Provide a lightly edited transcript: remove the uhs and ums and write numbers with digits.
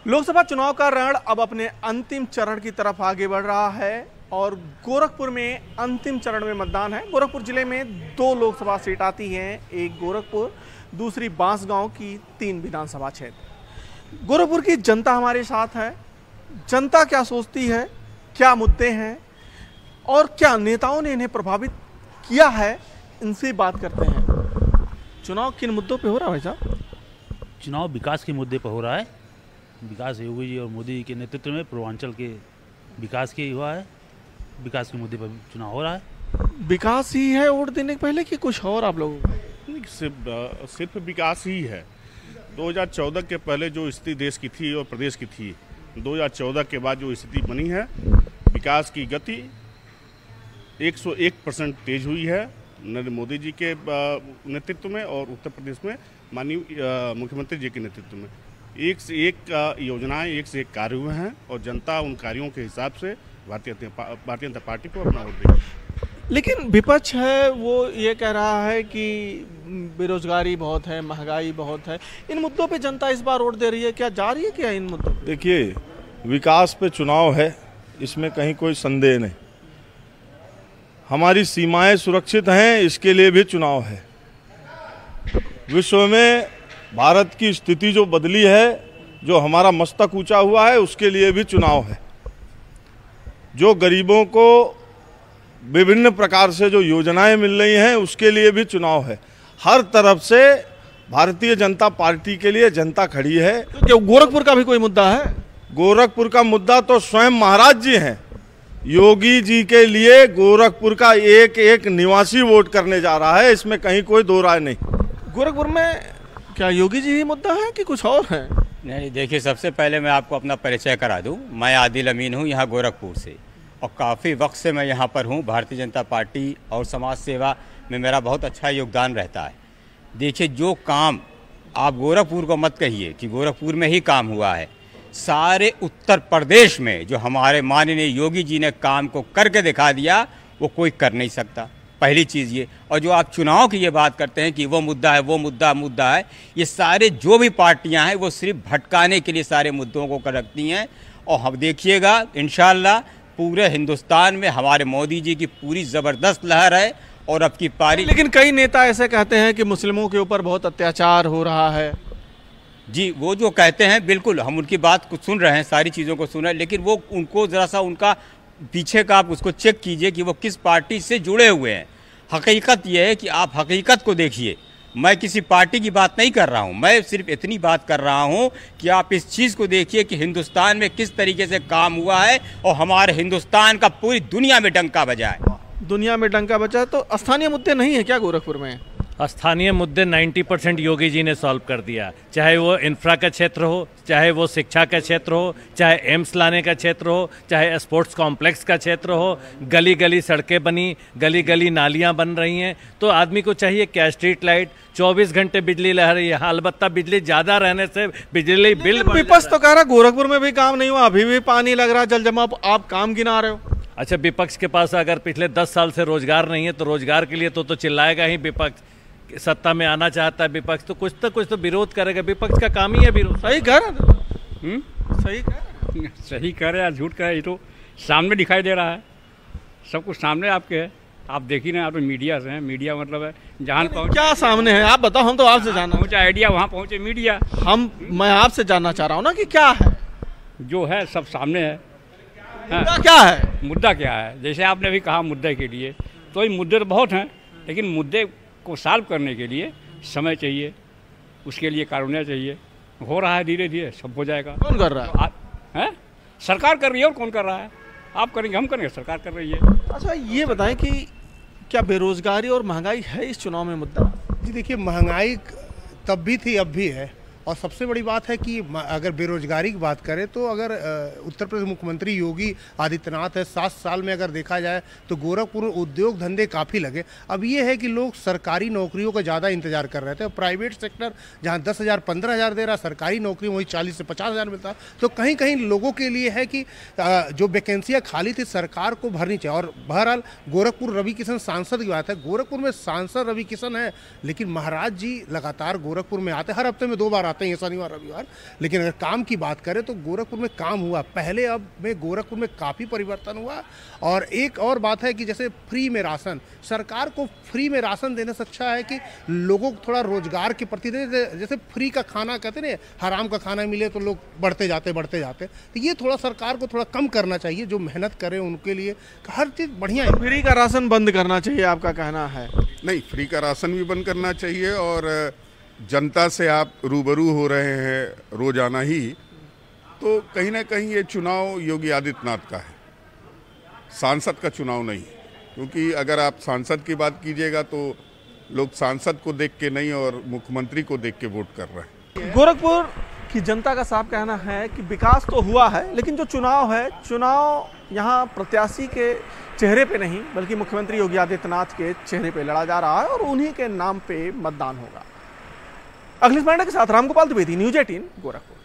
लोकसभा चुनाव का रण अब अपने अंतिम चरण की तरफ आगे बढ़ रहा है और गोरखपुर में अंतिम चरण में मतदान है। गोरखपुर जिले में 2 लोकसभा सीट आती हैं, एक गोरखपुर, दूसरी बांसगांव की 3 विधानसभा क्षेत्र। गोरखपुर की जनता हमारे साथ है। जनता क्या सोचती है, क्या मुद्दे हैं और क्या नेताओं ने इन्हें प्रभावित किया है, इनसे बात करते हैं। चुनाव किन मुद्दों पे हो रहा है भाई साहब? चुनाव विकास के मुद्दे पर हो रहा है। विकास योगी जी और मोदी जी के नेतृत्व में पूर्वांचल के विकास के हुआ है। विकास के मुद्दे पर चुनाव हो रहा है। विकास ही है वोट देने के पहले कि कुछ और आप लोगों को? सिर्फ विकास ही है। 2014 के पहले जो स्थिति देश की थी और प्रदेश की थी, 2014 के बाद जो स्थिति बनी है, विकास की गति 101% तेज हुई है नरेंद्र मोदी जी के नेतृत्व में और उत्तर प्रदेश में माननीय मुख्यमंत्री जी के नेतृत्व में एक से एक योजनाएं, एक से एक कार्य हुए हैं और जनता उन कार्यों के हिसाब से भारतीय जनता पार्टी को अपना वोट देगी। लेकिन विपक्ष है वो ये कह रहा है कि बेरोजगारी बहुत है, महंगाई बहुत है। इन मुद्दों पे जनता इस बार वोट दे रही है, क्या जा रही है क्या इन मुद्दों पे? देखिए, विकास पे चुनाव है, इसमें कहीं कोई संदेह नहीं। हमारी सीमाएं सुरक्षित हैं, इसके लिए भी चुनाव है। विश्व में भारत की स्थिति जो बदली है, जो हमारा मस्तक ऊंचा हुआ है, उसके लिए भी चुनाव है। जो गरीबों को विभिन्न प्रकार से जो योजनाएं मिल रही हैं, उसके लिए भी चुनाव है। हर तरफ से भारतीय जनता पार्टी के लिए जनता खड़ी है। तो गोरखपुर का भी कोई मुद्दा है? गोरखपुर का मुद्दा तो स्वयं महाराज जी हैं। योगी जी के लिए गोरखपुर का एक एक निवासी वोट करने जा रहा है, इसमें कहीं कोई दो राय नहीं। गोरखपुर में क्या योगी जी ही मुद्दा है कि कुछ और है? नहीं, देखिए, सबसे पहले मैं आपको अपना परिचय करा दूं। मैं आदिल अमीन हूं, यहाँ गोरखपुर से, और काफ़ी वक्त से मैं यहाँ पर हूँ। भारतीय जनता पार्टी और समाज सेवा में मेरा बहुत अच्छा योगदान रहता है। देखिए, जो काम आप गोरखपुर को मत कहिए कि गोरखपुर में ही काम हुआ है, सारे उत्तर प्रदेश में जो हमारे माननीय योगी जी ने काम को करके दिखा दिया, वो कोई कर नहीं सकता। पहली चीज़ ये। और जो आप चुनाव की ये बात करते हैं कि वो मुद्दा है, वो मुद्दा है, ये सारे जो भी पार्टियां हैं वो सिर्फ भटकाने के लिए सारे मुद्दों को कर रखती हैं। और हम देखिएगा, इंशाल्लाह पूरे हिंदुस्तान में हमारे मोदी जी की पूरी ज़बरदस्त लहर है और अब की पारी। लेकिन कई नेता ऐसे कहते हैं कि मुस्लिमों के ऊपर बहुत अत्याचार हो रहा है। जी, वो जो कहते हैं, बिल्कुल हम उनकी बात को सुन रहे हैं, सारी चीज़ों को सुन रहे हैं, लेकिन वो उनको ज़रा सा उनका पीछे का आप उसको चेक कीजिए कि वो किस पार्टी से जुड़े हुए हैं। हकीकत ये है कि आप हकीकत को देखिए। मैं किसी पार्टी की बात नहीं कर रहा हूँ, मैं सिर्फ इतनी बात कर रहा हूँ कि आप इस चीज़ को देखिए कि हिंदुस्तान में किस तरीके से काम हुआ है और हमारे हिंदुस्तान का पूरी दुनिया में डंका बजा है। दुनिया में डंका बजा। तो स्थानीय मुद्दे नहीं है क्या गोरखपुर में? स्थानीय मुद्दे 90% योगी जी ने सॉल्व कर दिया। चाहे वो इंफ्रा का क्षेत्र हो, चाहे वो शिक्षा का क्षेत्र हो, चाहे एम्स लाने का क्षेत्र हो, चाहे स्पोर्ट्स कॉम्प्लेक्स का क्षेत्र हो, गली गली सड़कें बनी, गली गली नालियां बन रही हैं। तो आदमी को चाहिए क्या? स्ट्रीट लाइट, 24 घंटे बिजली लहर रही है। अलबत्ता बिजली ज़्यादा रहने से बिजली बिल। विपक्ष तो कह रहा गोरखपुर में भी काम नहीं हुआ, अभी भी पानी लग रहा है, जल जमाव, आप काम गिना रहे हो। अच्छा, विपक्ष के पास अगर पिछले 10 साल से रोजगार नहीं है तो रोजगार के लिए तो चिल्लाएगा ही। विपक्ष सत्ता में आना चाहता है विपक्ष, तो कुछ तो विरोध करेगा। विपक्ष का काम ही है विरोध। सही कह रहे सही कह रहे हैं, झूठ कह रहे, ये तो सामने दिखाई दे रहा है। सब कुछ सामने आपके है, आप देखिए ना। आप तो मीडिया से हैं, मीडिया मतलब है जहाँ पहुँच। क्या सामने है आप बताओ, हम तो आपसे जानना पहुँचे आइडिया, वहाँ पहुँचे मीडिया। मैं आपसे जानना चाह रहा हूँ ना कि क्या है जो है, सब सामने है। मुद्दा क्या है? मुद्दा क्या है? जैसे आपने अभी कहा मुद्दे के लिए, तो ये मुद्दे तो बहुत हैं, लेकिन मुद्दे को सॉल्व करने के लिए समय चाहिए, उसके लिए कानून चाहिए। हो रहा है, धीरे धीरे सब हो जाएगा। कौन कर रहा है? सरकार कर रही है। और कौन कर रहा है? आप करेंगे, हम करेंगे, सरकार कर रही है। अच्छा, ये बताएं कि क्या बेरोजगारी और महंगाई है इस चुनाव में मुद्दा? जी देखिए, महंगाई तब भी थी, अब भी है। और सबसे बड़ी बात है कि अगर बेरोजगारी की बात करें तो अगर उत्तर प्रदेश मुख्यमंत्री योगी आदित्यनाथ है, 7 साल में अगर देखा जाए तो गोरखपुर में उद्योग धंधे काफ़ी लगे। अब ये है कि लोग सरकारी नौकरियों का ज़्यादा इंतजार कर रहे थे। प्राइवेट सेक्टर जहाँ 10,000 15,000 दे रहा, सरकारी नौकरी वही 40 से 50,000 मिलता। तो कहीं कहीं लोगों के लिए है कि जो वैकेंसियाँ खाली थी सरकार को भरनी चाहिए। और बहरहाल गोरखपुर रवि किशन सांसद की बात है, गोरखपुर में सांसद रवि किशन है, लेकिन महाराज जी लगातार गोरखपुर में आते, हर हफ्ते में 2 बार आते आते हैं शनिवार रविवार, लेकिन अगर काम की बात करें तो गोरखपुर में काम हुआ पहले, अब में गोरखपुर में काफ़ी परिवर्तन हुआ। और एक और बात है कि जैसे फ्री में राशन, सरकार को फ्री में राशन देने से अच्छा है कि लोगों को थोड़ा रोजगार के प्रति दे। जैसे फ्री का खाना कहते हैं, हराम का खाना मिले तो लोग बढ़ते जाते, तो ये थोड़ा सरकार को थोड़ा कम करना चाहिए। जो मेहनत करें उनके लिए हर चीज़ बढ़िया है। फ्री का राशन बंद करना चाहिए, आपका कहना है? नहीं, फ्री का राशन भी बंद करना चाहिए। और जनता से आप रूबरू हो रहे हैं रोजाना ही, तो कहीं ना कहीं ये चुनाव योगी आदित्यनाथ का है, सांसद का चुनाव नहीं। क्योंकि अगर आप सांसद की बात कीजिएगा तो लोग सांसद को देख के नहीं और मुख्यमंत्री को देख के वोट कर रहे हैं। गोरखपुर की जनता का साफ कहना है कि विकास तो हुआ है, लेकिन जो चुनाव है, चुनाव यहाँ प्रत्याशी के चेहरे पे नहीं बल्कि मुख्यमंत्री योगी आदित्यनाथ के चेहरे पे लड़ा जा रहा है और उन्हीं के नाम पे मतदान होगा। अखिलेश पांडे के साथ रामगोपाल द्विवेदी, न्यूज़ 18 गोरखपुर।